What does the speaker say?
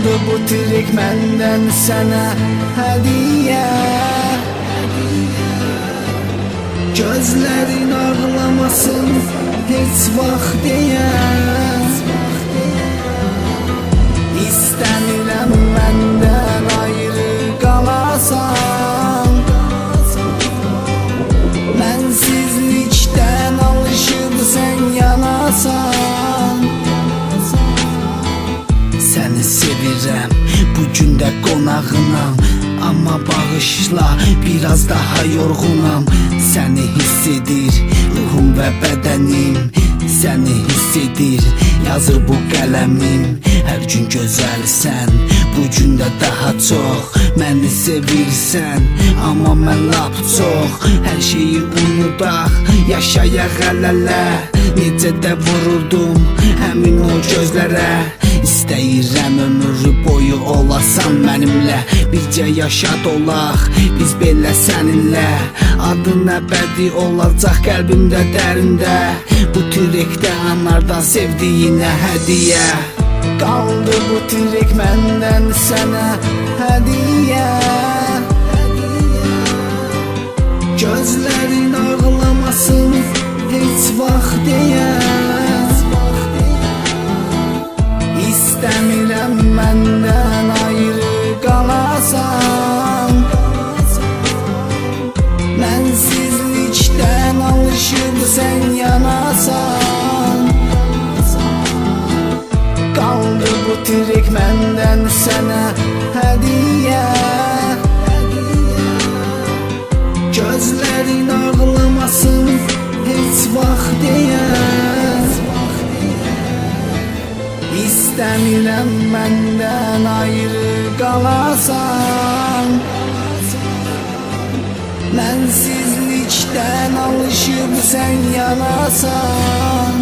Qaldı bu tirik məndən sənə hədiyə. Gözlərin ağlamasın heç vaxt deyə. İstəmirəm məndən ayrı qalasan. Mənsizlikdən alışıb sən yanasan. Səni sevirəm, bugün də qonağınam. Amma bağışla, biraz daha yorğunam. Səni hiss edir ruhum və bədənim. Səni hiss edir, yazır bu qələmim. Hər gün gözəlsən, bugün də daha çox. Məni sevirsən, amma mən lap çox. Hər şeyi unudaq, yaşayaq hələ-lə. Necə də vuruldum həmin o gözlərə. İstəyirəm ömrü boyu olasan mənimlə. Bircə yaşad olaq biz belə səninlə. Adın əbədi olacaq qəlbimdə dərində. Bu tirekdə anardan sevdiyinə hədiyə. Qaldı bu tirek məndən sənə hədiyə. Gözlərin ağlamasın heç vaxt deyə. İstəmirəm məndən ayrı qalasan. Mənsizlikdən alışıb sən yanasan. Qaldı bu tirek məndən sənə hədiyə. Gözlərin ağlamasın heç vaxt deyə. İstəmirəm məndən ayrı qalasan. Mənsizlikdən alışıb sən yanasan.